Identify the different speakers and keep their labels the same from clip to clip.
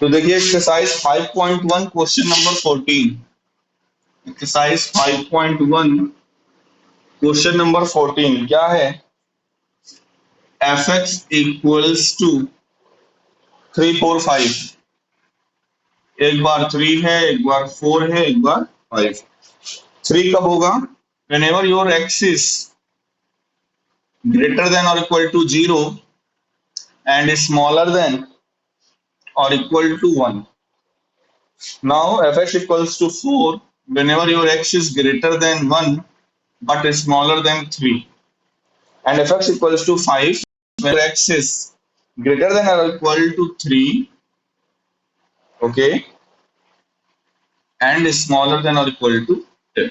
Speaker 1: तो देखिए exercise 5.1 question number 14। Exercise 5.1 question number 14 क्या है? fx equals to 3 4 5। एक बार 3 है, एक बार 4 है, एक बार 5। 3 कब होगा? whenever your x is greater than or equal to 0 and smaller than or equal to 1. Now fx equals to 4 whenever your x is greater than 1 but smaller than 3, and fx equals to 5 when x is greater than or equal to 3, okay, and smaller than or equal to 10.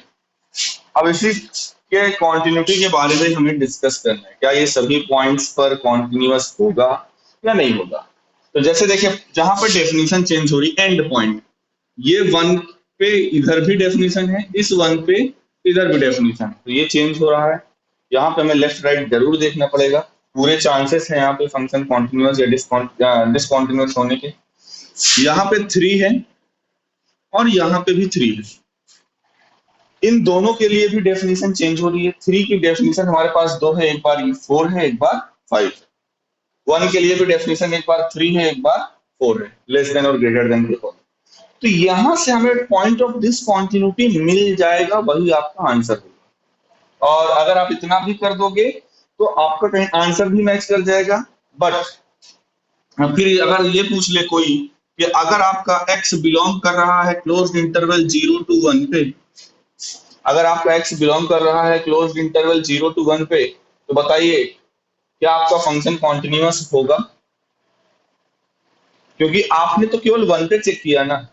Speaker 1: अब इसी के continuity के बारे में हमें discuss करना है, क्या ये सभी पॉइंट्स पर कॉन्टिन्यूअस होगा या नहीं होगा। तो जैसे देखिए जहां पर डेफिनेशन चेंज हो रही एंड पॉइंट, ये 1 पे इधर भी डेफिनेशन है, इस 1 पे इधर भी डेफिनेशन है, तो ये चेंज हो रहा है। यहाँ पे हमें लेफ्ट राइट जरूर देखना पड़ेगा। पूरे चांसेस हैं यहाँ पे फंक्शन कॉन्टिन्यूअस या डिसकॉन्टिन्यूअस होने के। यहाँ पे 3 है और यहाँ पे भी 3 है। इन दोनों के लिए भी डेफिनेशन चेंज हो रही है। 3 की डेफिनेशन हमारे पास दो है, एक बार 4 है, एक बार 5। 1 के लिए भी डेफिनेशन एक बार 3 है, एक बार 4 है, लेस देन और ग्रेटर देन के। तो यहां से हमें पॉइंट ऑफ डिसकॉन्टिन्यूटी मिल जाएगा, वही आपका आंसर होगा। और अगर आप इतना भी कर दोगे तो आपका कहीं आंसर भी मैच कर जाएगा। बट फिर अगर ये पूछ ले कोई कि अगर आपका x बिलोंग कर रहा है क्लोज्ड इंटरवल 0 to 1 पे, अगर आपका x बिलोंग कर रहा है क्लोज्ड इंटरवल 0 to 1 पे, तो बताइए क्या आपका फंक्शन कॉन्टिन्यूअस होगा? क्योंकि आपने तो केवल 1 पे चेक किया ना,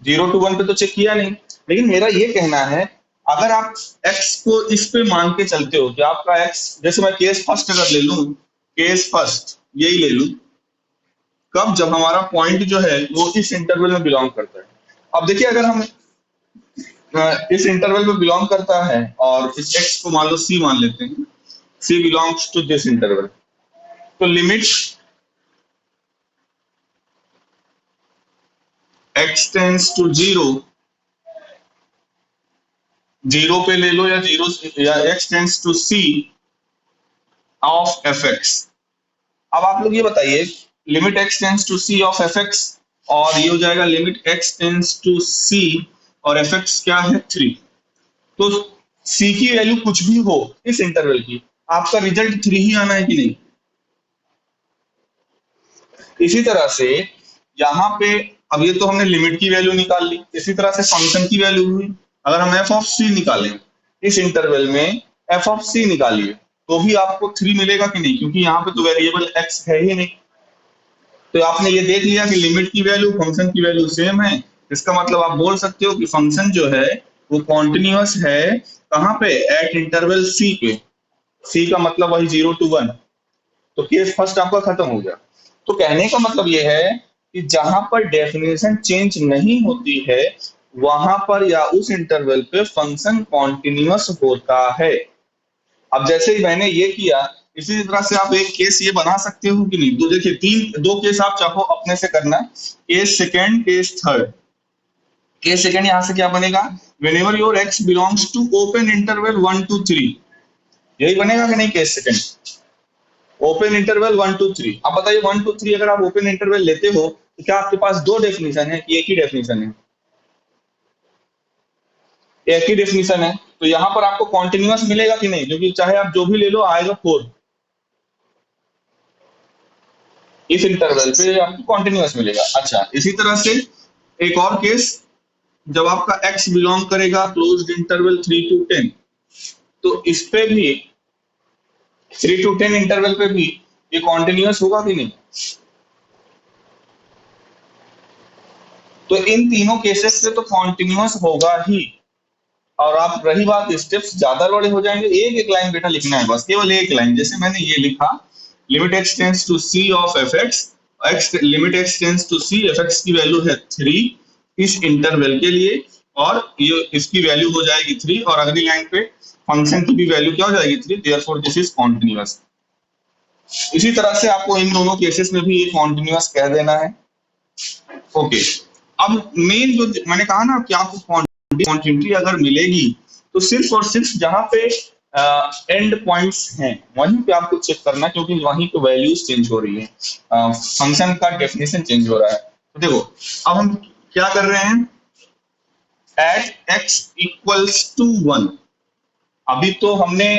Speaker 1: 0 to 1 पे तो चेक किया नहीं। लेकिन मेरा ये कहना है अगर आप x को इस पे मान के चलते हो कि आपका x, जैसे मैं केस फर्स्ट अगर ले लूं, केस फर्स्ट यही ले लूं, कब? जब हमारा पॉइंट जो है वो इस इंटरवल में बिलोंग करता है। अब देखिए अगर हम इस इंटरवल में बिलोंग करता है और इस x को मान लो c मान लेते हैं, c belongs to this interval, तो लिमिट x टेंड्स टू 0 पे ले लो, या 0 या x tends to c of fx। अब आप लोग ये बताइए limit x tends to c of fx, और ये हो जाएगा limit x tends to c और fx क्या है 3। तो c की वैल्यू कुछ भी हो इस इंटरवल की, आपका रिजल्ट 3 ही आना है कि नहीं। इसी तरह से यहाँ पे अब ये तो हमने लिमिट की वैल्यू निकाल ली, इसी तरह से फंक्शन की वैल्यू हुई। अगर हम f ऑफ c निकालें इस इंटरवल में, f ऑफ c निकालिए तो भी आपको 3 मिलेगा कि नहीं, क्योंकि यहाँ पे तो वेरिएबल x है ही नहीं। तो आपने ये देख लिया कि लिमिट की वैल्यू फंक्शन की वैल्यू सेम है। इसका मतलब आप बोल सकते हो कि फंक्शन जो है वो कॉन्टिन्यूअस है। कहाँ पे? एट इंटरवल c पे। c का मतलब वही 0 to 1। तो केस फर्स्ट आपका खत्म हो गया। तो कहने का मतलब ये है कि जहां पर डेफिनेशन चेंज नहीं होती है वहां पर या उस इंटरवल पे फंक्शन कॉन्टिन्यूअस होता है। अब जैसे ही मैंने ये किया, इसी तरह से आप एक केस ये बना सकते हो कि नहीं। तो देखिए दो केस आप चाहो अपने से करना, case second, case third. Case second यहां से क्या बनेगा? Whenever your x belongs to open interval 1 to 3, यही बनेगा कि नहीं case second? Open interval 1 to 3। अब बताइए 1 to 3 अगर आप ओपन इंटरवल लेते हो तो क्या आपके पास दो डेफिनेशन है कि एक ही डेफिनेशन है? एक ही डेफिनेशन है। तो यहाँ पर आपको कॉन्टिन्यूअस मिलेगा कि नहीं, क्योंकि चाहे आप जो भी ले लो आएगा 4। इस इंटरवल पे आपको कॉन्टिन्यूअस मिलेगा। अच्छा, इसी तरह से एक और केस, जब आपका x बिलोंग करेगा क्लोज्ड इंटरवल 3 to 10, तो इस पे भी 3 to 10 इंटरवल पे भी ये कॉन्टिन्यूअस होगा कि नहीं? तो इन तीनों केसेस से तो कॉन्टिन्यूअस होगा ही। और आप रही बात स्टेप्स ज्यादा बड़े हो जाएंगे, एक एक लाइन बेटा लिखना है बस, केवल एक लाइन। जैसे मैंने ये लिखा limit x tends to c of fx, limit x tends to c, fx की वैल्यू है 3 इस इंटरवल के लिए, और ये इसकी वैल्यू हो जाएगी 3, और अगली लाइन पे फंक्शन की भी वैल्यू क्या हो जाएगी 3, देयरफॉर दिस इज कॉन्टिन्यूअस। इसी तरह से आपको इन दोनों केसेस में भी ये कॉन्टिन्यूअस कह देना है। ओके, अब मेन जो मैंने कहा ना कि आपको कॉन्टिन्यूटी अगर मिलेगी तो सिर्फ और सिर्फ जहां पे एंड पॉइंट्स हैं वहीं पे आपको चेक करना, क्योंकि वहीं पे वैल्यूज चेंज हो रही है, फंक्शन का डेफिनेशन चेंज हो रहा है। तो देखो अब हम क्या कर रहे हैं, एट एक्स इक्वल्स टू 1, अभी तो हमने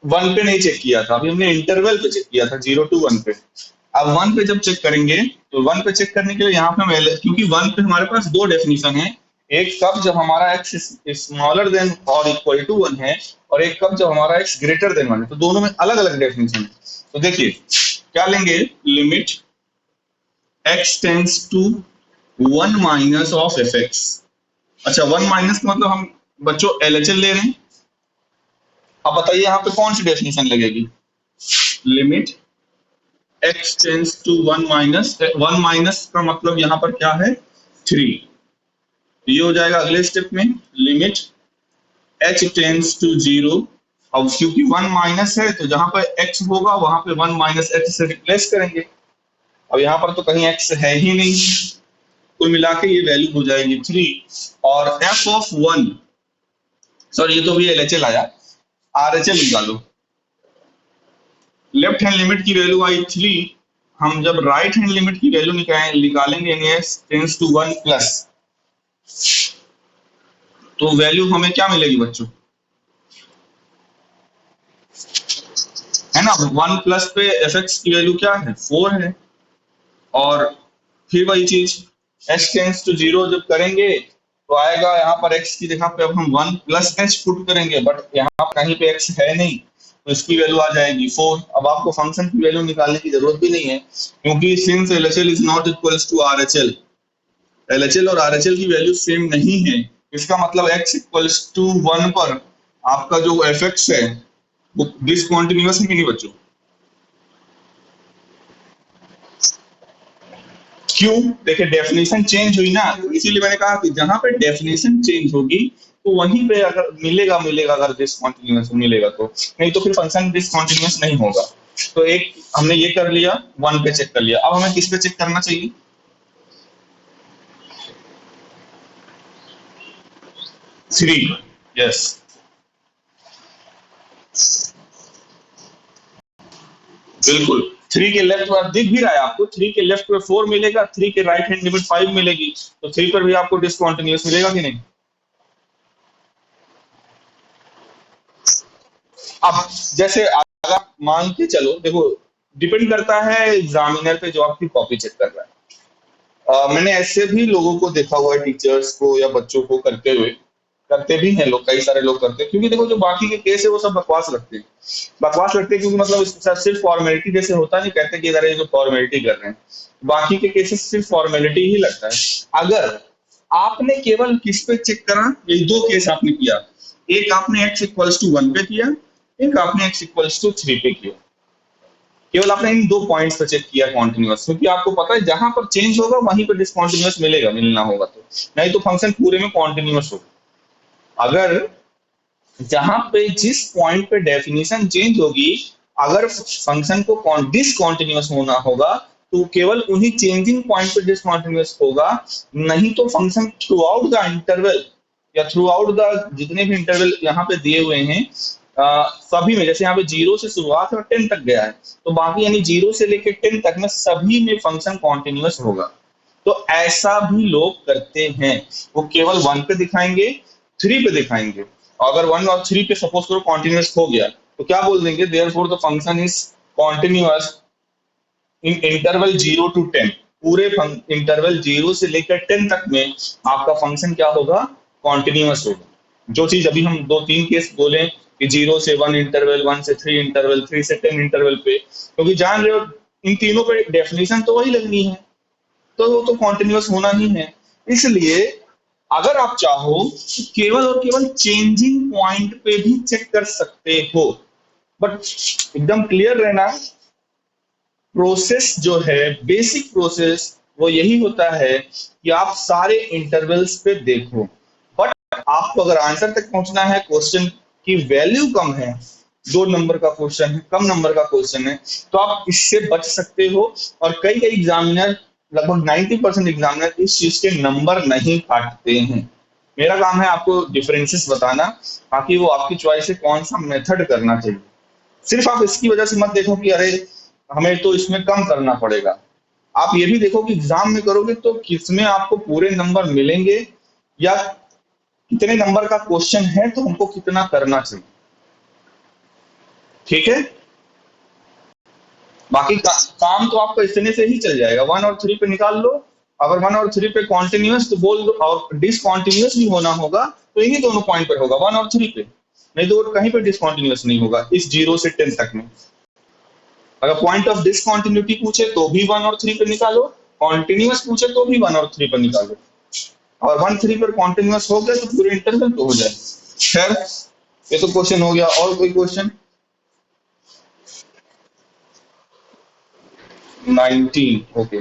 Speaker 1: 1 पे नहीं चेक किया था, अभी हमने इंटरवल पे चेक किया था 0 to 1 पे। अब 1 पे जब चेक करेंगे तो 1 पे चेक करने के लिए यहाँ पे हम क्योंकि 1 पे हमारे पास दो डेफिनेशन है, एक कब जब हमारा x स्मॉलर देन और इक्वल टू 1 है, और एक कब जब हमारा x ग्रेटर देन 1 है, तो दोनों में अलग अलग डेफिनेशन है। तो देखिए क्या लेंगे, limit x tends to 1 minus of F X. अच्छा 1 माइनस का मतलब हम बच्चों LHL ले रहे हैं। अब बताइए यहाँ पे कौन सी डेफिनेशन लगेगी, limit x tends to 1 minus, 1 minus का मतलब यहाँ पर क्या है 3, ये हो जाएगा अगले स्टेप में, लिमिट h टेंड्स टू 0। अब क्योंकि 1 माइनस है तो जहां पर x होगा वहां पे 1 माइनस h से रिप्लेस करेंगे। अब यहाँ पर तो कहीं x है ही नहीं, कुल मिला के ये वैल्यू हो जाएगी 3, और f ऑफ 1, सॉरी ये तो भी LHL आया, RHL निकालो। लेफ्ट हैंड लिमिट की वैल्यू आई 3, हम जब राइट हैंड लिमिट की वैल्यू निकालेंगे x टेंड्स टू 1 प्लस, तो वैल्यू हमें क्या मिलेगी बच्चों, है ना, 1 प्लस पे एफ एक्स की वैल्यू क्या है 4 है, और फिर वही चीज h टेंड्स टू 0 जब करेंगे तो आएगा यहाँ पर x की जगह पे अब हम 1 प्लस h पुट करेंगे, बट यहाँ कहीं पे x है नहीं तो इसकी वैल्यू आ जाएगी 4। अब आपको फंक्शन की वैल्यू निकालने की जरूरत भी नहीं है, क्योंकि since LHL is not equals to RHL, LHL और RHL की वैल्यू सेम नहीं है, इसका मतलब x इक्वल्स टू 1 पर आपका जो एफ एक्स है वो डिसकंटिन्यूअस है कि नहीं बच्चों, क्यों, देखिए डेफिनेशन चेंज हुई ना, तो इसीलिए मैंने कहा कि जहां पे डेफिनेशन चेंज होगी तो वहीं पे अगर मिलेगा अगर डिसकंटिन्यूअस मिलेगा तो, नहीं तो फिर फंक्शन डिसकंटिन्यूअस नहीं होगा। तो एक हमने ये कर लिया, 1 पे चेक कर लिया, अब हमें किस पे चेक करना चाहिए, 3, यस बिल्कुल, 3 के लेफ्ट पर दिख भी रहा है आपको, 3 के लेफ्ट पे 4 मिलेगा, 3 के राइट हैंड लिमिट 5 मिलेगी, तो 3 पर भी आपको डिसकंटिन्यूअस मिलेगा कि नहीं। अब जैसे अगर मान के चलो, देखो डिपेंड करता है एग्जामिनर पे जो आपकी कॉपी चेक कर रहा है। मैंने ऐसे भी लोगों को देखा हुआ है, टीचर्स को या बच्चों को करते हुए, करते भी हैं लोग, कई सारे लोग करते हैं, क्योंकि देखो जो बाकी के केस है वो सब बकवास लगते हैं, बकवास लगते हैं, क्योंकि मतलब सिर्फ फॉर्मेलिटी जैसे होता नहीं, कहते कि इधर ये जो फॉर्मेलिटी कर रहे हैं, बाकी के केसेस सिर्फ फॉर्मेलिटी ही लगता है। अगर आपने केवल किस पे चेक करा, ये दो केस आपने किया, एक आपने x इक्वल्स टू 1 पे किया, एक आपने x इक्वल्स टू 3 पे किया, केवल आपने इन दो पॉइंट्स पे चेक किया कॉन्टिन्यूअस, क्योंकि आपको पता है जहां पर चेंज होगा वहीं पर डिसकंटिन्यूअस मिलना होगा, तो नहीं तो फंक्शन पूरे में कॉन्टिन्यूअस होगा। अगर जहां पे जिस पॉइंट पे डेफिनेशन चेंज होगी, अगर फंक्शन को डिसकंटिन्यूअस होना होगा तो केवल उन्हीं चेंजिंग पॉइंट पे डिसकंटिन्यूअस होगा, नहीं तो function through out the interval या थ्रू आउट द जितने भी इंटरवल यहाँ पे दिए हुए हैं, सभी में, जैसे यहाँ पे 0 से शुरुआत और 10 तक गया है, तो बाकी यानी 0 से लेकर 10 तक में सभी में फंक्शन कॉन्टिन्यूअस होगा। तो ऐसा भी लोग करते हैं, वो केवल 1 पे दिखाएंगे, 3 पे दिखाएंगे, और अगर 1 और 3 पे सपोज करो कॉन्टिन्यूअस हो गया तो क्या बोल देंगे, therefore the function is continuous in interval 0 to 10, पूरे इंटरवल 0 से लेकर 10 तक में आपका फंक्शन क्या होगा, कॉन्टिन्यूअस होगा। जो चीज अभी हम 2-3 केस बोले कि 0 से 1 इंटरवल, 1 से 3 इंटरवल, 3 से 10 इंटरवल पे, क्योंकि जान रहे हो इन तीनों पे डेफिनेशन तो वही लगनी है, तो वो तो कॉन्टिन्यूअस होना ही है। इसलिए अगर आप चाहो तो केवल और केवल चेंजिंग पॉइंट पे भी चेक कर सकते हो, बट एकदम क्लियर रहना, प्रोसेस जो है, बेसिक प्रोसेस वो यही होता है कि आप सारे इंटरवल्स पे देखो, बट आपको अगर आंसर तक पहुंचना है, क्वेश्चन की वैल्यू कम है, दो नंबर का क्वेश्चन है, कम नंबर का क्वेश्चन है, तो आप इससे बच सकते हो। और कई कई एग्जामिनर, लगभग 90% एग्जामिनर इस चीज के नंबर नहीं काटते हैं। मेरा काम है आपको डिफरेंसेस बताना, ताकि वो आपकी चॉइस है कौन सा मेथड करना चाहिए। सिर्फ आप इसकी वजह से मत देखो कि अरे हमें तो इसमें कम करना पड़ेगा। आप ये भी देखो कि एग्जाम में करोगे तो किसमें आपको पूरे नंबर मिलेंगे, या कितने नंबर का क्वेश्चन है तो हमको कितना करना चाहिए। ठीक है, बाकी काम तो आपका इतने से ही चल जाएगा। 1 और 3 पे निकाल लो। अगर 1 और 3 पे कॉन्टिन्यूस तो बोल दो, और डिसकॉन्टिन्यूस भी होना होगा तो इन्हीं दोनों पॉइंट पर होगा, 1 और 3 पे। नहीं तो कहीं पे डिसकॉन्टिन्यूस नहीं होगा इस 0 से 10 तक में। अगर पॉइंट ऑफ डिसकॉन्टिन्यूटी पूछे तो भी 1 और 3 पे निकालो, कॉन्टिन्यूस पूछे तो भी 1 और 3 पर निकालो। और 1 3 पर कॉन्टिन्यूस हो गया तो पूरे इंटरवल तो हो जाए। खैर, ये तो क्वेश्चन हो गया। और कोई question? 19, okay.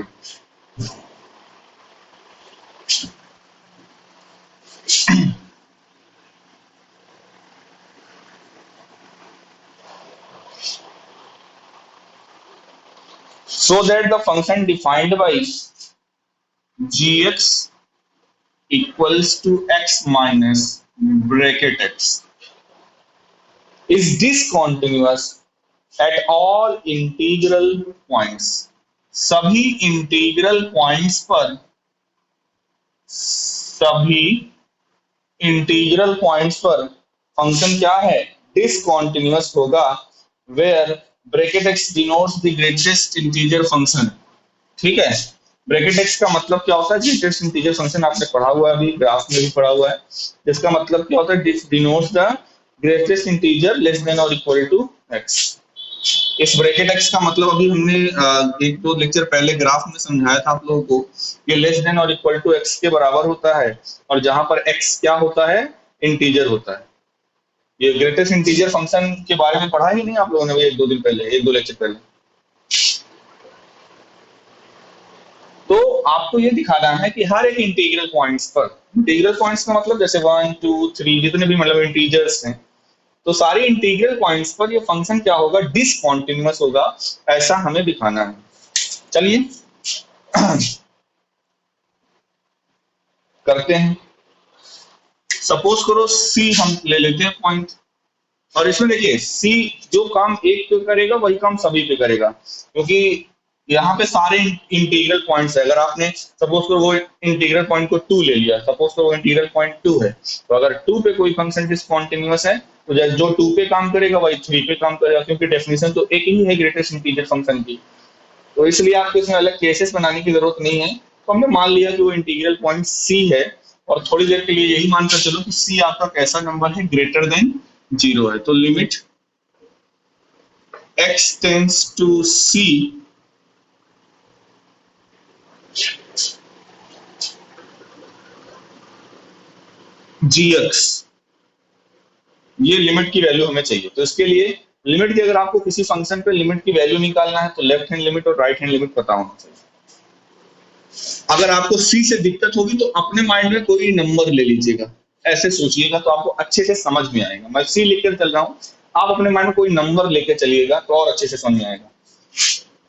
Speaker 1: So that the function defined by gx equals to x minus bracket x is discontinuous at all integral points. सभी इंटीग्रल पॉइंट्स पर, सभी इंटीग्रल पॉइंट्स पर फंक्शन क्या है? डिसकॉन्टिन्यूअस होगा, where bracket X denotes the greatest integer function. ठीक है, bracket x का मतलब क्या होता है? ग्रेटेस्ट इंटीजर फंक्शन आपने पढ़ा हुआ है, अभी ग्राफ में भी पढ़ा हुआ है। जिसका मतलब क्या होता है? Denotes the greatest integer less than और इक्वल टू एक्स। इस ब्रैकेट एक्स का मतलब अभी हमने एक दो लेक्चर पहले ग्राफ में समझाया था आप लोगों को, ये लेस देन और इक्वल टू एक्स के बराबर होता है, और जहां पर एक्स क्या होता है? इंटीजर होता है। ये ग्रेटेस्ट इंटीजर फंक्शन के बारे में पढ़ा ही नहीं आप लोगों ने? एक दो दिन पहले, एक दो लेक्चर पहले। तो आपको ये दिखाना है कि हर एक इंटीग्रल पॉइंट्स पर, इंटीग्रल पॉइंट्स का मतलब जैसे 1 2 3 जितने भी मतलब इंटीजर्स हैं, तो सारी इंटीग्रल पॉइंट्स पर ये फंक्शन क्या होगा? डिसकॉन्टिन्यूअस होगा। ऐसा हमें दिखाना है। चलिए करते हैं। सपोज करो सी हम ले लेते हैं पॉइंट, और इसमें देखिए सी जो काम एक पे करेगा वही काम सभी पे करेगा, क्योंकि यहाँ पे सारे इंटीग्रल पॉइंट्स है। अगर आपने सपोज करो वो इंटीग्रल पॉइंट को 2 ले लिया, सपोज करो वो इंटीग्रल पॉइंट 2 है, तो अगर 2 पे कोई फंक्शन डिसकॉन्टिन्यूअस है तो जो 2 पे काम करेगा वही 3 पे काम करेगा, क्योंकि डेफिनेशन तो एक ही है ग्रेटेस्ट इंटीजर फंक्शन की। तो इसलिए आपको इसमें अलग केसेस बनाने की जरूरत नहीं है। तो हमने मान लिया कि वो इंटीग्रल पॉइंट सी है, और थोड़ी देर के लिए यही मानकर चलो कि सी आपका कैसा नंबर है? ग्रेटर देन 0 है। तो limit x tends to c gx, ये लिमिट की वैल्यू हमें चाहिए। तो इसके लिए लिमिट की, अगर आपको किसी फंक्शन पे लिमिट की वैल्यू निकालना है तो लेफ्ट हैंड लिमिट और राइट हैंड लिमिट पता होना चाहिए। अगर आपको सी से दिक्कत होगी तो अपने माइंड में कोई नंबर ले लीजिएगा, ऐसे सोचिएगा तो आपको अच्छे से समझ में आएगा। मैं सी लेकर चल रहा हूँ, आप अपने माइंड में कोई नंबर लेकर चलिएगा तो और अच्छे से समझ में आएगा।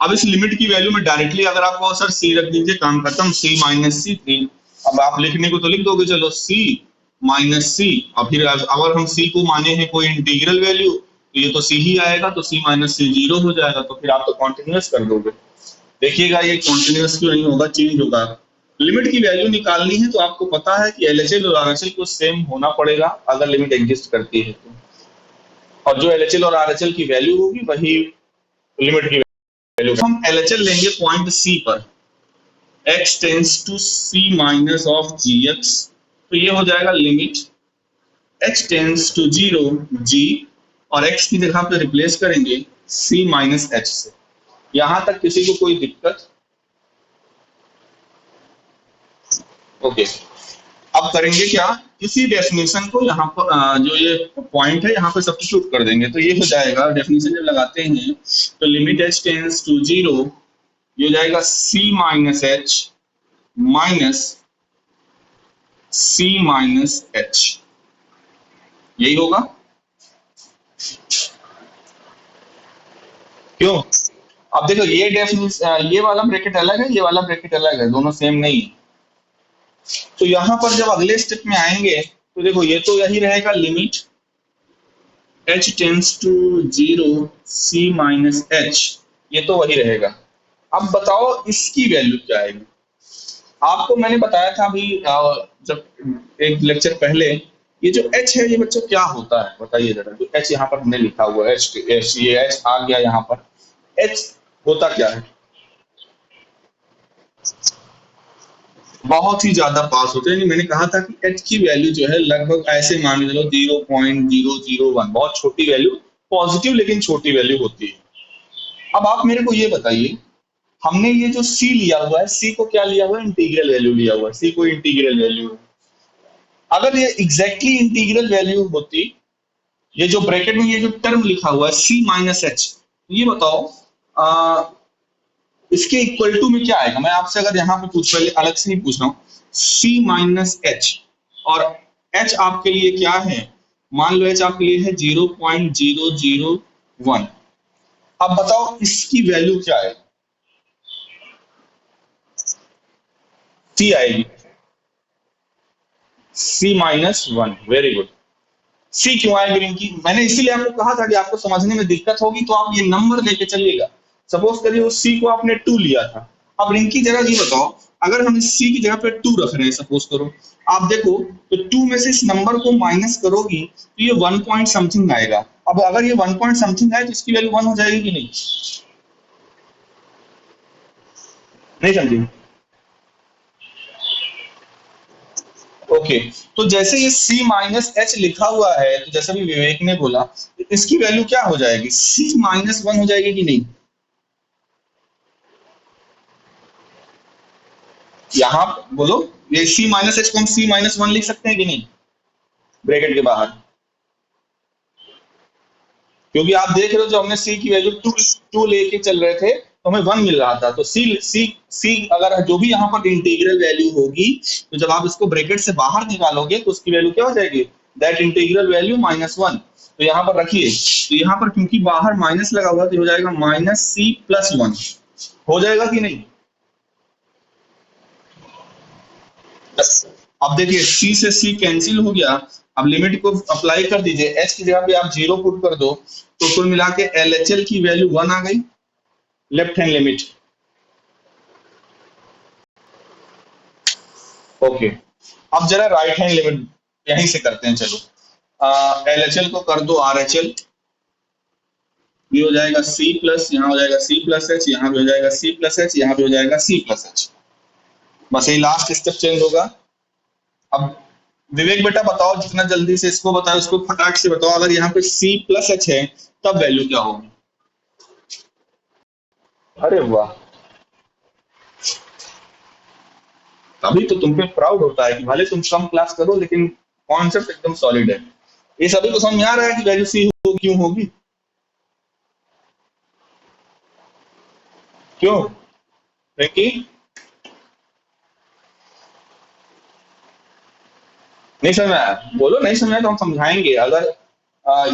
Speaker 1: अब इस लिमिट की वैल्यू में डायरेक्टली अगर आपको सर सी रख दीजिए, काम खत्म, सी माइनस सी 3। अब आप लिखने को तो लिख दोगे, चलो सी माइनस सी, और फिर अगर हम सी को माने हैं कोई इंटीग्रल वैल्यू तो ये तो सी ही आएगा, तो सी माइनस सी 0 हो जाएगा। तो फिर आप तो कॉन्टिन्यूस कर दोगे। देखिएगा ये कॉन्टिन्यूस क्यों नहीं होगा, चेंज होगा। लिमिट की वैल्यू निकालनी है तो आपको पता है कि एलएचएल और आरएचएल को सेम होना पड़ेगा अगर लिमिट एग्जिस्ट करती है तो, और जो एलएचएल और आरएचएल की वैल्यू होगी वही लिमिट की वैल्यू। हम एलएचएल लेंगे पॉइंट सी पर, x tends to c minus of gx, तो ये हो जाएगा limit x tends to 0 g, और x की जगह पे रिप्लेस करेंगे c माइनस h से। यहां तक किसी को कोई दिक्कत? ओके, अब करेंगे क्या? इसी डेफिनेशन को यहाँ पर जो ये पॉइंट है यहाँ पे सब्स्टिट्यूट कर देंगे, तो ये हो जाएगा, डेफिनेशन जब लगाते हैं तो लिमिट h टेंस टू 0, ये हो जाएगा c minus h minus c minus h, यही होगा। क्यों? अब देखो ये डेफिनेशन, ये वाला ब्रैकेट अलग है, ये वाला ब्रैकेट अलग है, दोनों सेम नहीं है। तो यहाँ पर जब अगले स्टेप में आएंगे तो देखो ये तो यही रहेगा, limit h tends to 0 c minus h, ये तो वही रहेगा। अब बताओ इसकी वैल्यू क्या आएगी। आपको मैंने बताया था अभी जब एक लेक्चर पहले, ये जो h है ये बच्चों क्या होता है बताइए जरा। जो h यहाँ पर हमने लिखा हुआ है h, ये h आ गया यहाँ पर, h होता क्या है? बहुत ही ज्यादा पास होते हैं। मैंने कहा था कि h की वैल्यू जो है लगभग ऐसे मान के चलो 0.001, बहुत छोटी वैल्यू, पॉजिटिव लेकिन छोटी वैल्यू होती है। अब आप मेरे को ये बताइए, हमने ये जो c लिया हुआ है, c को क्या लिया हुआ है? इंटीग्रल वैल्यू लिया हुआ है, c को इंटीग्रल वैल्यू है। अगर ये एग्जैक्टली इंटीग्रल वैल्यू होती, ये जो ब्रैकेट में ये जो टर्म लिखा हुआ है c माइनस एच, ये बताओ इसके इक्वल टू में क्या आएगा? मैं आपसे अगर यहाँ पे पूछ, पहले अलग से ही पूछ रहा हूँ, c माइनस एच और h आपके लिए क्या है? मान लो h आपके लिए है 0.001। अब बताओ इसकी वैल्यू क्या है? c आएगी, c minus one. Very good. C क्यों आएगी रिंकी? मैंने इसीलिए आपको कहा था कि आपको समझने में दिक्कत होगी तो आप ये नंबर लेके चलिएगा। सपोज करिए उस सी को आपने 2 लिया था। अब रिंकी जरा ये बताओ, अगर हम इस सी की जगह पे 2 रख रहे हैं, सपोज करो, आप देखो तो 2 में से इस नंबर को माइनस करोगी तो ये 1 पॉइंट समथिंग आएगा। अब अगर ये 1 पॉइंट समथिंग आए तो इसकी वैल्यू 1 हो जाएगी कि नहीं? नहीं समझी? ओके, तो जैसे ये c माइनस एच लिखा हुआ है, तो जैसे भी विवेक ने बोला, इसकी वैल्यू क्या हो जाएगी? c माइनस वन हो जाएगी कि नहीं? यहाँ बोलो, ये c माइनस एच को हम c माइनस वन लिख सकते हैं कि नहीं ब्रैकेट के बाहर? क्योंकि आप देख रहे हो जो हमने c की वैल्यू टू लेके चल रहे थे तो हमें 1 मिल रहा था। तो c अगर जो भी यहाँ पर इंटीग्रल वैल्यू होगी, तो जब आप इसको ब्रैकेट से बाहर निकालोगे तो उसकी वैल्यू क्या हो जाएगी? That integral value minus one. तो यहाँ पर रखिए, तो यहाँ पर क्योंकि बाहर माइनस लगा हुआ तो हो जाएगा माइनस c प्लस वन। हो जाएगा कि नहीं? अब देखिए c से c कैंसिल हो गया। अब लिमिट को अप्लाई कर दीजिए, h की जगह पे आप 0 पुट कर दो, तो कुल मिला के LHL की वैल्यू 1 आ गई, लेफ्ट हैंड लिमिट। ओके, अब जरा राइट हैंड लिमिट यहीं से करते हैं। चलो LHL को कर दो RHL, ये हो जाएगा c प्लस, यहाँ हो जाएगा c प्लस एच, यहाँ भी हो जाएगा c प्लस एच, यहाँ भी हो जाएगा c प्लस एच। बस यही लास्ट स्टेप चेंज होगा। अब विवेक बेटा बताओ, जितना जल्दी से इसको बताओ, इसको फटाक से बताओ, अगर यहाँ पे c प्लस एच है तब वैल्यू क्या होगी? अरे वाह, तभी तो तुम पे प्राउड होता है कि भले तुम कम क्लास करो लेकिन कॉन्सेप्ट एकदम सॉलिड है। ये सभी को समझ में आ रहा है कि वैल्यू सी क्यों होगी? क्यों रिंकी? नहीं समझ में आया? बोलो नहीं समझ में आया तो हम समझाएंगे। अगर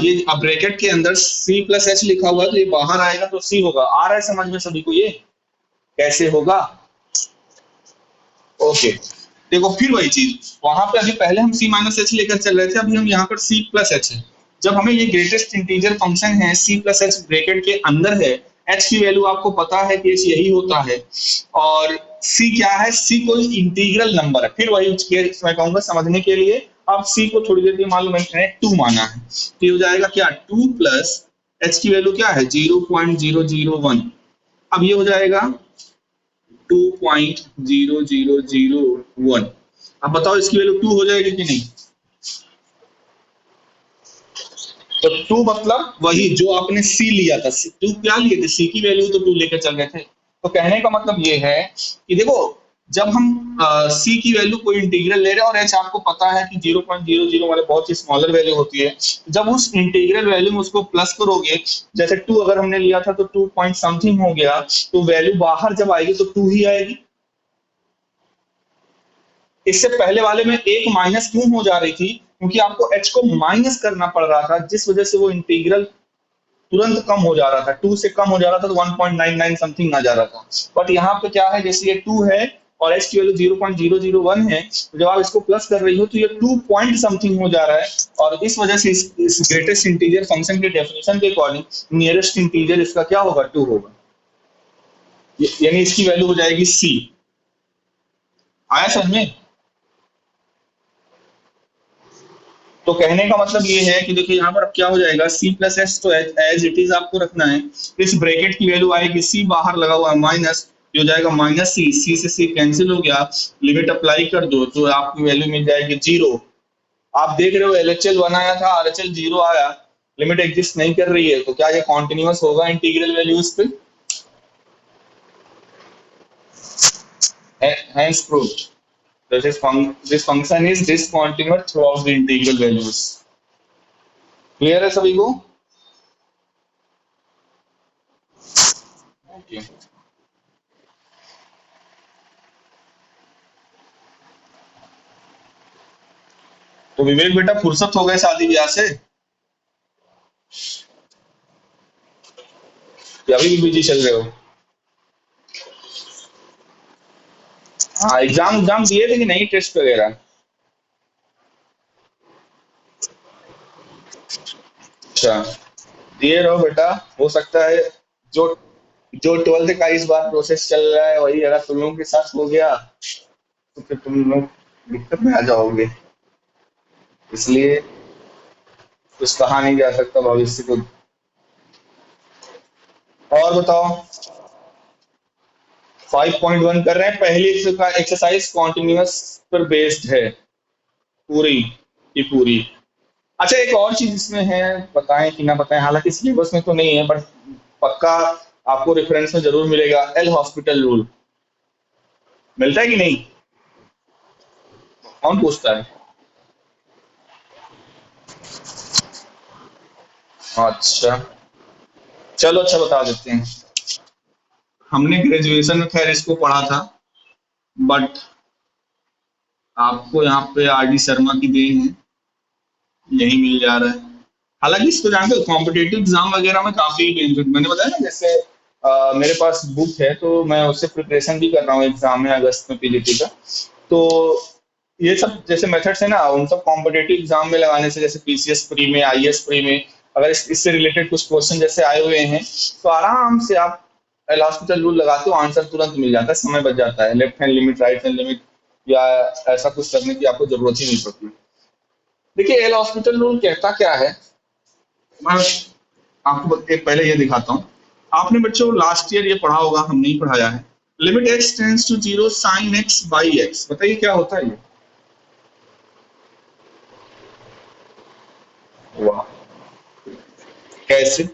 Speaker 1: ये अब ब्रैकेट के अंदर c प्लस एच लिखा हुआ है तो ये बाहर आएगा तो c होगा। आ रहा है समझ में सभी को ये कैसे होगा? ओके, देखो फिर वही चीज, वहां पे अभी पहले हम c माइनस एच लेकर चल रहे थे, अभी हम यहाँ पर c प्लस एच है। जब हमें ये ग्रेटेस्ट इंटीजर फंक्शन है c प्लस एच ब्रैकेट के अंदर है, h की वैल्यू आपको पता है कि h यही होता है, और c क्या है? c कोई इंटीग्रल नंबर है। फिर वही मैं कहूंगा समझने के लिए, आप c को थोड़ी देर के लिए मान लो मैंने 2 माना है, तो ये हो जाएगा क्या? 2 प्लस h की वैल्यू क्या है? 0.001। अब ये हो जाएगा 2.0001। अब बताओ इसकी वैल्यू 2 हो जाएगी कि नहीं? तो 2 मतलब वही जो आपने c लिया था, 2 क्या लिए थे? c की वैल्यू तो 2 लेकर चल रहे थे। तो कहने का मतलब ये है कि देखो, जब हम c की वैल्यू कोई इंटीग्रल ले रहे हैं और h आपको पता है कि 0.00 वाले बहुत ही स्मॉलर वैल्यू होती है, जब उस इंटीग्रल वैल्यू में उसको प्लस करोगे, जैसे 2 अगर हमने लिया था तो 2 पॉइंट समथिंग हो गया, तो वैल्यू बाहर जब आएगी तो 2 ही आएगी। इससे पहले वाले में एक माइनस क्यों हो जा रही थी? क्योंकि आपको h को माइनस करना पड़ रहा था, जिस वजह से वो इंटीग्रल तुरंत कम हो जा रहा था, 2 से कम हो जा रहा था तो 1.99 समथिंग आ जा रहा था। बट यहाँ पे क्या है, जैसे ये 2 है और h की वैल्यू 0.001 है, तो जब आप इसको प्लस कर रही हो तो ये 2 पॉइंट समथिंग हो जा रहा है। और इस वजह से इस ग्रेटेस्ट इंटीजर फंक्शन के डेफिनेशन के अकॉर्डिंग नियरेस्ट इंटीजर इसका क्या होगा, 2 होगा, यानी इसकी वैल्यू हो जाएगी c। आया समझ में? तो कहने का मतलब ये है कि देखिए यहाँ पर अब क्या हो जाएगा, c प्लस एस तो एज इट इज आपको रखना है। इस ब्रैकेट की वैल्यू आएगी c, बाहर लगा हुआ है माइनस, जो जाएगा माइनस सी, सी से सी कैंसिल हो गया, लिमिट अप्लाई कर दो तो आपकी वैल्यू मिल जाएगी 0। आप देख रहे हो एलएचएल 1 आया था, आरएचएल 0 आया, लिमिट एग्जिस्ट नहीं कर रही है, तो क्या ये कॉन्टिन्यूअस होगा इंटीग्रल वैल्यूज पे? Hence proved. This function is discontinuous throughout the integral values. Clear है सभी को? ओके। तो विवेक बेटा फुर्सत हो गए शादी ब्याह से या अभी भी बिजी चल रहे हो? हाँ, एग्जाम दिए थे कि नहीं, टेस्ट वगैरह? अच्छा, दिए रहो बेटा, हो सकता है जो जो 12th का इस बार प्रोसेस चल रहा है वही अगर तुम लोगों के साथ हो गया तो फिर तुम लोग दिक्कत में आ जाओगे, इसलिए कुछ कहा नहीं जा सकता भविष्य को। और बताओ, 5.1 कर रहे हैं, पहली एक्सरसाइज कॉन्टिन्यूअस पर बेस्ड है पूरी की पूरी। अच्छा, एक और चीज इसमें है, बताएं कि ना बताएं, हालांकि सिलेबस में तो नहीं है बट पक्का आपको रेफरेंस में जरूर मिलेगा, एल हॉस्पिटल रूल मिलता है कि नहीं? कौन पूछता है? अच्छा, चलो अच्छा बता देते हैं। हमने ग्रेजुएशन में खैर इसको पढ़ा था, बट आपको यहाँ पे आर डी शर्मा की देन है, यही मिल जा रहा है। हालांकि इसको जानते हो कॉम्पिटेटिव एग्जाम वगैरह में काफी बेनिफिट, मैंने बताया ना, जैसे मेरे पास बुक है तो मैं उससे प्रिपरेशन भी कर रहा हूँ एग्जाम में, अगस्त में पीजीटी का। तो ये सब जैसे मेथड्स है ना, उन सब कॉम्पिटेटिव एग्जाम में लगाने से, जैसे पीसीएस प्री में, आईएएस प्री में, अगर इससे रिलेटेड कुछ क्वेश्चन जैसे आए हुए हैं तो आराम से आप एल हॉस्पिटल रूल लगाते हो, आंसर तुरंत मिल जाता है, समय बच जाता है, left hand limit, right hand limit या ऐसा कुछ करने की आपको जरूरत ही नहीं पड़ती। देखिए एल हॉस्पिटल रूल कहता क्या है, मैं आपको एक पहले ये दिखाता हूँ। आपने बच्चों लास्ट ईयर ये पढ़ा होगा, हम नहीं पढ़ाया है, limit X tends to 0 sine X by X, बताइए क्या होता है ये? वाह, कैसे?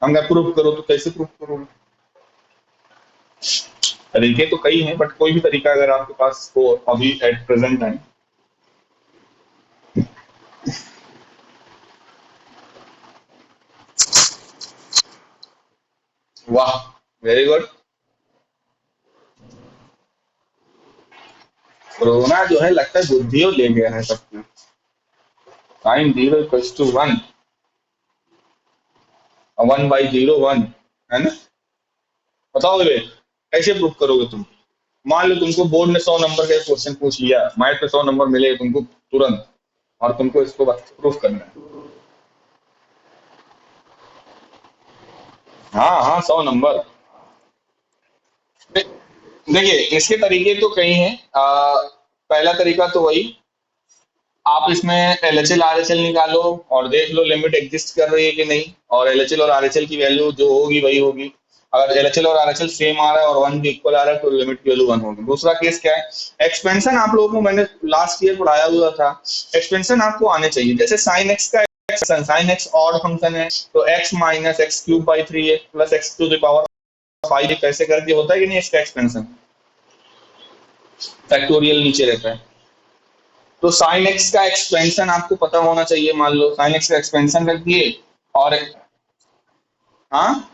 Speaker 1: हमने प्रूफ करो तो कैसे प्रूफ करोगे? तरीके तो कई हैं, बट कोई भी तरीका अगर आपके पास हो अभी एट प्रेजेंट टाइम। वाह, वेरी गुड। कोरोना जो है लगता है बुद्धियों ले गया है सबको। साइन 0 इक्वल्स टू 1, 1/0 1, है ना? बताओ ये कैसे प्रूफ करोगे तुम? मान लो तुमको बोर्ड ने 100 नंबर का क्वेश्चन पूछ लिया, मैथ पे 100 नंबर मिले तुमको तुरंत, और तुमको इसको प्रूफ करना है। हाँ हाँ, 100 नंबर। देखिए इसके तरीके तो कई हैं। पहला तरीका तो वही, आप इसमें एलएचएल आरएचएल निकालो और देख लो लिमिट एग्जिस्ट कर रही है कि नहीं, और एलएचएल और आरएचएल की वैल्यू जो होगी वही होगी। अगर एलएचएल और आरएचएल सेम आ रहा है और 1 के इक्वल आ रहा है तो लिमिट की वैल्यू 1 होगी। दूसरा केस क्या है, एक्सपेंशन आप लोगों को मैंने लास्ट ईयर पढ़ाया हुआ था, एक्सपेंशन आपको आने चाहिए। जैसे साइन एक्स का expansion, sine X odd function है तो X minus x cube by 3 plus X to the power 5 कैसे करके होता है कि नहीं, इसका एक्सपेंशन फैक्टोरियल नीचे रहता है। तो साइन एक्स का एक्सपेंशन आपको पता होना चाहिए। मान लो साइन एक्स का एक्सपेंशन रख दिए और हाँ,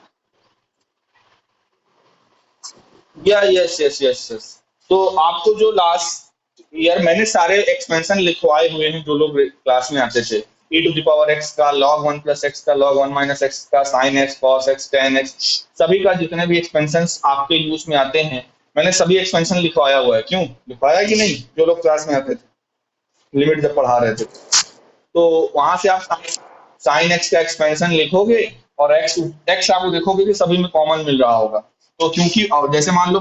Speaker 1: या यस यस यस यस, तो आपको जो लास्ट ईयर मैंने सारे एक्सपेंशन लिखवाए हुए हैं, जो लोग क्लास में आते थे e to the power x का log 1 प्लस x का log 1 माइनस x का sin x cos x tan x, सभी का जितने भी एक्सपेंशंस आपके यूज में आते हैं मैंने सभी एक्सपेंशन लिखवाया हुआ है। क्यों लिखवाया कि नहीं, जो लोग क्लास में आते थे लिमिट जब पढ़ा रहे थे तो वहां से आप साइन एक्स का एक्सपेंशन लिखोगे और एक्स एक्स आप देखोगे कि सभी में कॉमन मिल रहा होगा। तो क्योंकि जैसे मान लो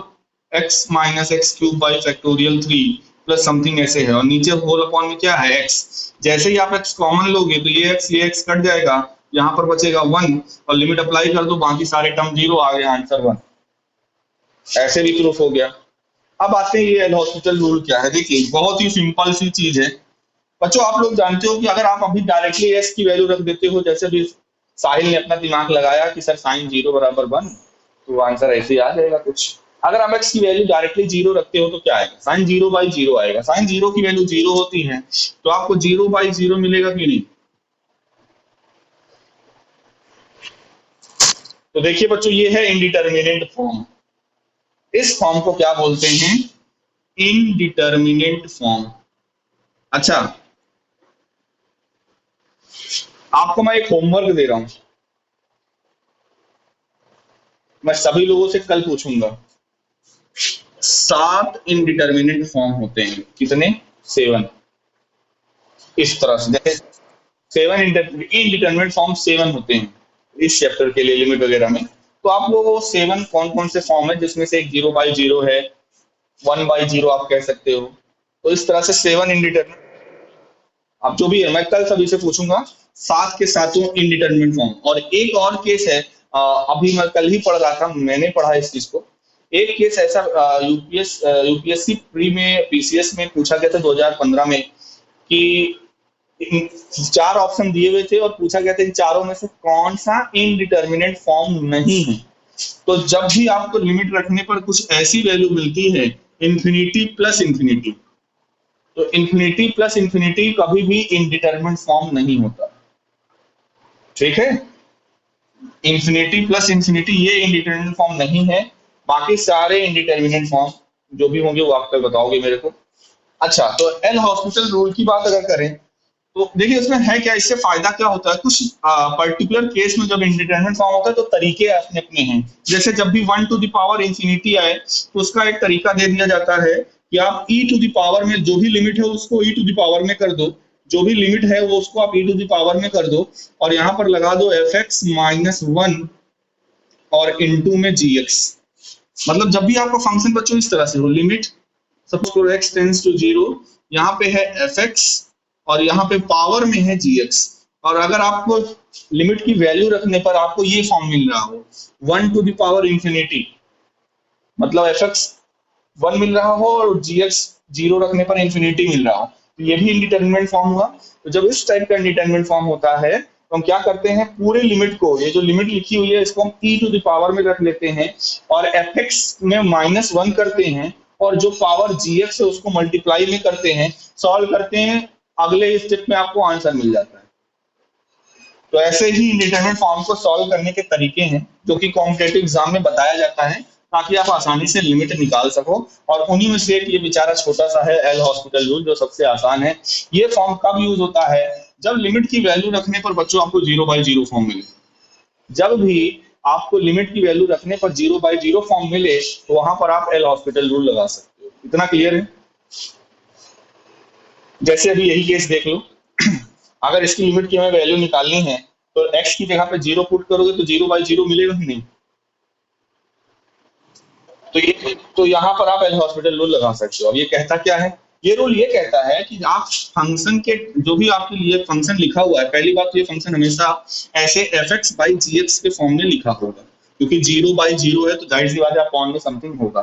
Speaker 1: x minus x cube by factorial 3 plus something ऐसे है और नीचे होल अपॉन में क्या है एक्स, जैसे ही आप एक्स कॉमन लोगे तो ये एक्स कट जाएगा, यहाँ पर बचेगा 1 और लिमिट अप्लाई कर दो, बाकी सारे टर्म 0 आ गया, आंसर 1। ऐसे भी प्रूफ हो गया। अब आते हैं ये एल हॉस्पिटल रूल क्या है। देखिए बहुत ही सिंपल सी चीज है बच्चों, आप लोग जानते हो कि अगर आप अभी डायरेक्टली एस की वैल्यू रख देते हो, जैसे भी साहिल ने अपना दिमाग लगाया कि सर साइन 0 बराबर 1, तो आंसर ऐसे ही आ जाएगा कुछ। अगर आप एक्स की वैल्यू डायरेक्टली 0 रखते हो तो क्या आएगा, साइन 0 बाई 0 आएगा। साइन 0 की वैल्यू 0 होती है तो आपको 0 बाई 0 मिलेगा कि नहीं। तो देखिए बच्चों ये है इनडिटर्मिनेट फॉर्म। इस फॉर्म को क्या बोलते हैं, इनडिटर्मिनेट फॉर्म। अच्छा आपको मैं एक होमवर्क दे रहा हूं, मैं सभी लोगों से कल पूछूंगा। 7 इनडिटर्मिनेट फॉर्म होते हैं, कितने, 7। इस तरह से जैसे 7 इनडिटर्मिनेट फॉर्म 7 होते हैं इस चैप्टर के लिए लिमिट वगैरह में। तो आप लोगों को 7 कौन कौन से फॉर्म है, जिसमें से एक 0 बाई 0 है, 1 बाई 0 आप कह सकते हो। तो इस तरह से 7 इनडिटर्मिनेट, अब जो भी है मैं कल सभी से पूछूंगा 7 के सातों इनडिटर्मिनेट फॉर्म। और एक और केस है, अभी मैं कल ही पढ़ रहा था, मैंने पढ़ा इस चीज को। एक केस ऐसा यूपीएससी प्री में पीसीएस में पूछा गया था 2015 में कि 4 ऑप्शन दिए हुए थे और पूछा गया था इन चारों में से कौन सा इनडिटर्मिनेट फॉर्म नहीं है। तो जब भी आपको लिमिट रखने पर कुछ ऐसी वैल्यू मिलती है इंफिनिटी प्लस इंफिनिटी, तो इंफिनिटी प्लस इंफिनिटी कभी भी इनडिटर्मिनेट फॉर्म नहीं होता। ठीक है, इंफिनिटी प्लस इंफिनिटी ये इनडिटर्मिनेट फॉर्म नहीं है, बाकी सारे इनडिटर्मिनेट फॉर्म जो भी होंगे वो आप कल बताओगे मेरे को। अच्छा तो एल हॉस्पिटल रूल की बात अगर करें तो देखिए इसमें है क्या, इससे फायदा क्या होता है, कुछ पर्टिकुलर केस में जब इंडिटरमिनेट फॉर्म होता है तो तरीके अपने अपने हैं। जैसे जब भी 1 टू द पावर इंफिनिटी आए तो उसका एक तरीका दे दिया जाता है कि आप e टू द पावर में जो भी लिमिट है उसको e टू द पावर में कर दो, जो भी लिमिट है वो उसको आप e टू द पावर में कर दो और यहाँ पर लगा दो fx माइनस 1 और इनटू में gx। मतलब जब भी आपका फंक्शन बच्चों इस तरह से हो, limit suppose x tends to 0, यहाँ पे है fx और यहाँ पे पावर में है gx, और अगर आपको लिमिट की वैल्यू रखने पर आपको ये फॉर्म मिल रहा हो 1 टू द पावर इंफिनिटी, मतलब fx 1 मिल रहा हो और gx 0 रखने पर इंफिनिटी मिल रहा हो, तो ये भी इंडिटरमिनेट फॉर्म हुआ। तो जब इस टाइप का इंडिटरमिनेट फॉर्म होता है तो हम क्या करते हैं, पूरे लिमिट को, ये जो लिमिट लिखी हुई है इसको हम e टू द पावर में रख लेते हैं और fx में -1 करते हैं और जो पावर gx है उसको मल्टीप्लाई में करते हैं, सॉल्व करते हैं, अगले स्टेप में आपको आंसर मिल जाता है। तो ऐसे ही इंडिटरमिनेट फॉर्म को सॉल्व करने के तरीके हैं जो कि कॉम्पिटिटिव एग्जाम में बताया जाता है ताकि आप आसानी से लिमिट निकाल सको। और उन्हीं में से एक ये बेचारा छोटा सा है एल हॉस्पिटल रूल जो सबसे आसान है। ये फॉर्म कब यूज होता है, जब लिमिट की वैल्यू रखने पर बच्चों आपको 0 बाई 0 फॉर्म मिले। जब भी आपको लिमिट की वैल्यू रखने पर 0 बाई 0 फॉर्म मिले तो वहां पर आप एल हॉस्पिटल रूल लगा सकते हो। इतना क्लियर है। जैसे अभी यही केस देख लो, अगर इसकी लिमिट की हमें वैल्यू निकालनी है तो x की जगह पे 0 पुट करोगे तो 0 बाई 0 मिलेगा कि नहीं। तो यहाँ पर आप एल हॉस्पिटल रूल लगा सकते हो। अब ये कहता क्या है, ये रूल ये कहता है कि आप फंक्शन के जो भी आपके लिए फंक्शन लिखा हुआ है, पहली बात तो ये फंक्शन हमेशा ऐसे fx बाई gx के फॉर्म में लिखा होगा, क्योंकि 0 बाई 0 है तो जाहिर सी बात है अपॉन में समथिंग होगा।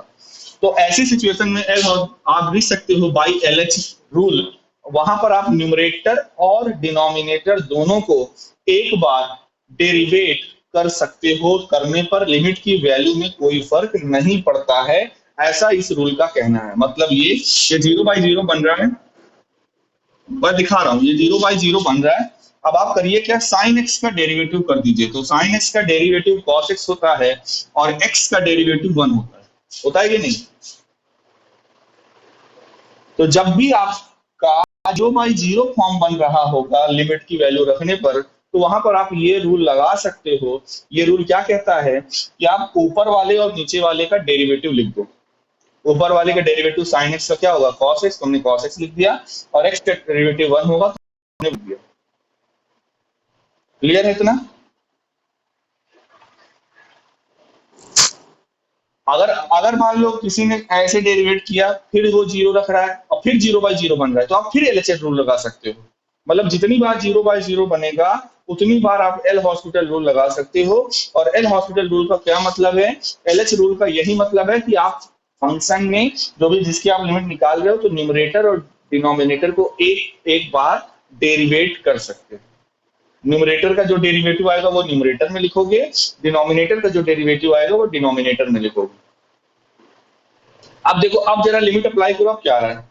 Speaker 1: तो ऐसी सिचुएशन में एल आप लिख सकते हो बाई LH रूल। वहां पर आप न्यूमरेटर और डिनोमिनेटर दोनों को एक बार डेरिवेट कर सकते हो, करने पर लिमिट की वैल्यू में कोई फर्क नहीं पड़ता है, ऐसा इस रूल का कहना है। मतलब ये 0 बाई 0 बन रहा है, मैं दिखा रहा हूं, ये 0 बाई 0 बन रहा है। अब आप करिए क्या, साइन एक्स का डेरिवेटिव कर दीजिए। तो साइन एक्स का डेरिवेटिव कॉस एक्स होता है और एक्स का डेरिवेटिव 1 होता है कि नहीं। तो जब भी आपका जो बाई जीरो फॉर्म बन रहा होगा लिमिट की वैल्यू रखने पर, तो वहां पर आप ये रूल लगा सकते हो। ये रूल क्या कहता है कि आप ऊपर वाले और नीचे वाले का डेरिवेटिव लिख दो। ऊपर वाले का डेरिवेटिव साइन एक्स का क्या होगा, कॉस एक्स, तुमने कॉस एक्स लिख दिया, और एक्स का डेरिवेटिव 1 होगा तो तुमने लिख दिया। क्लियर है इतना? अगर अगर मान लो किसी ने ऐसे डेरिवेट किया, फिर वो जीरो रख रहा है और फिर जीरो बाई जीरो बन रहा है, तो आप फिर एलएचएस रूल लगा सकते हो। मतलब जितनी बार जीरो बाई जीरो बनेगा उतनी बार आप एल हॉस्पिटल रूल लगा सकते हो। और एल हॉस्पिटल रूल का क्या मतलब है, एलएच रूल का यही मतलब है कि आप फंक्शन में जो भी जिसकी आप लिमिट निकाल रहे हो, तो न्यूमरेटर और डिनोमिनेटर को एक एक बार डेरिवेट कर सकते हो। न्यूमरेटर का जो डेरिवेटिव आएगा वो न्यूमरेटर में लिखोगे, डिनोमिनेटर का जो डेरिवेटिव आएगा वो डिनोमिनेटर में लिखोगे। अब देखो, अब जरा लिमिट अप्लाई करो, अब क्या आ रहा है,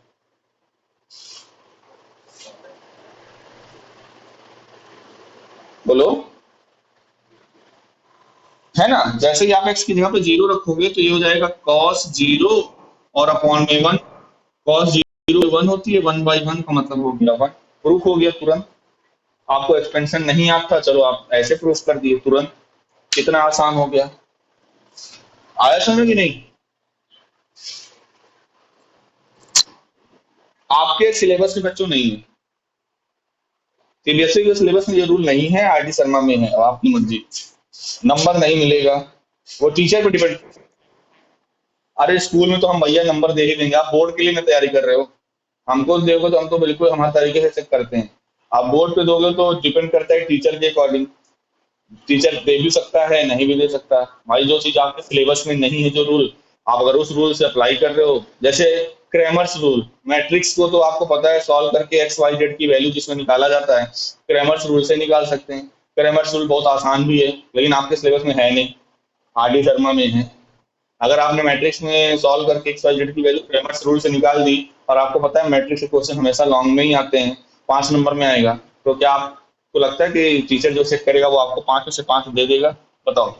Speaker 1: बोलो। है ना, जैसे ही आप एक्स की जगह पे जीरो रखोगे तो ये हो जाएगा कॉस जीरो और अपॉन में वन। कॉस जीरो वन होती है, वन बाई वन का मतलब हो गया वन। प्रूफ हो गया तुरंत। आपको एक्सपेंशन नहीं आता, चलो आप ऐसे प्रूफ कर दिए तुरंत। कितना आसान हो गया। आया समझ कि नहीं? आपके सिलेबस में बच्चों नहीं है, सीबीएसई के सिलेबस में ये रूल नहीं है, आरडी शर्मा में है। अब आपकी मर्जी, नंबर नहीं मिलेगा, वो टीचर पे डिपेंड। अरे स्कूल में तो हम भैया नंबर दे ही देंगे। आप बोर्ड के लिए ना तैयारी कर रहे हो, हमको देखो तो हम तो बिल्कुल हमारे तरीके से चेक करते हैं। आप बोर्ड पे दोगे तो डिपेंड करता है टीचर के अकॉर्डिंग। टीचर दे भी सकता है, नहीं भी दे सकता। भाई जो चीज आपके सिलेबस में नहीं है, जो रूल, आप अगर उस रूल से अप्लाई कर रहे हो, जैसे क्रैमर्स रूल, मैट्रिक्स को तो आपको पता है सॉल्व करके एक्स वाई जेड की वैल्यू जिसमें निकाला जाता है, क्रैमर्स रूल से निकाल सकते हैं। क्रैमर्स रूल बहुत आसान भी है, लेकिन आपके सिलेबस में है नहीं, आरडी शर्मा में है। अगर आपने मैट्रिक्स में सॉल्व करके एक्स वाई जेड की वैल्यू क्रैमर्स रूल से निकाल दी, और आपको पता है मैट्रिक्स के क्वेश्चन हमेशा लॉन्ग में ही आते हैं, 5 नंबर में आएगा, तो क्या आपको लगता है कि टीचर जो चेक करेगा वो आपको 5 में से 5 दे देगा? बताओ।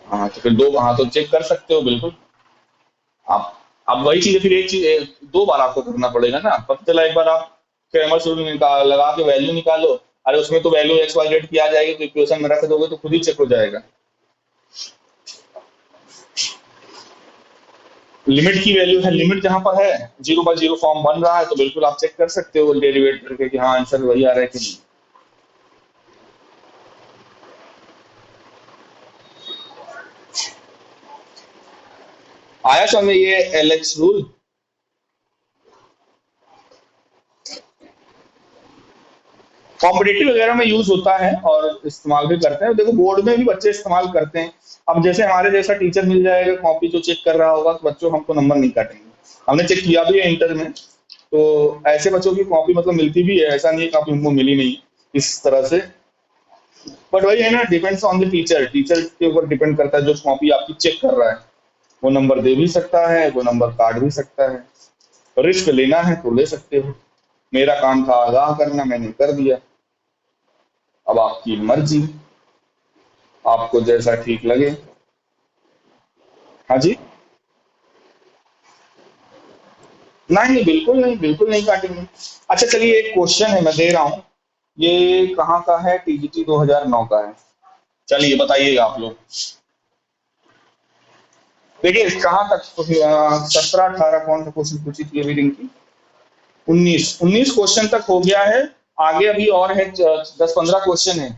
Speaker 1: हाँ तो फिर दो, हाँ तो चेक कर सकते हो बिल्कुल। आप अब वही चीज है, फिर एक चीज 2 बार आपको करना पड़ेगा ना। पता चला एक बार आप क्रैमर्स रूल निकाल लगा के वैल्यू निकालो, अरे उसमें तो वैल्यू एक्स वाई जेड की आ जाएगी, तो इक्वेशन में रख दोगे तो खुद ही चेक हो जाएगा। लिमिट की वैल्यू है, लिमिट जहां पर है जीरो बाई जीरो फॉर्म बन रहा है, तो बिल्कुल आप चेक कर सकते हो डेरिवेट करके कि हाँ आंसर वही आ रहा है कि नहीं। आया समझ में ये एलएच रूल? कॉम्पिटेटिव वगैरह में यूज होता है और इस्तेमाल भी करते हैं। देखो बोर्ड में भी बच्चे इस्तेमाल करते हैं। अब जैसे हमारे जैसा टीचर मिल जाएगा कॉपी जो चेक कर रहा होगा, तो बच्चों हमको नंबर नहीं काटेंगे। हमने चेक किया भी है इंटर में, तो ऐसे बच्चों की कॉपी मतलब मिलती भी है, ऐसा नहीं है कॉपी हमको मिली नहीं इस तरह से। बट वही है ना, depends on the teacher. Teacher के ऊपर डिपेंड करता है, जो कॉपी आपकी चेक कर रहा है वो नंबर दे भी सकता है, वो नंबर काट भी सकता है। रिस्क लेना है तो ले सकते हो। मेरा काम था आगाह करना, मैंने कर दिया। अब आपकी मर्जी, आपको जैसा ठीक लगे। हाँ जी। नहीं बिल्कुल नहीं, बिल्कुल नहीं काटेंगे। अच्छा चलिए, एक क्वेश्चन है मैं दे रहा हूँ, ये कहाँ का है, टीजीटी 2009 का है। चलिए बताइएगा आप लोग। देखिए कहाँ तक 17 18 कौन सा क्वेश्चन पूछी थी अभी रिंकी? 19 19 क्वेश्चन तक हो गया है। आगे अभी और है 10 15 क्वेश्चन है।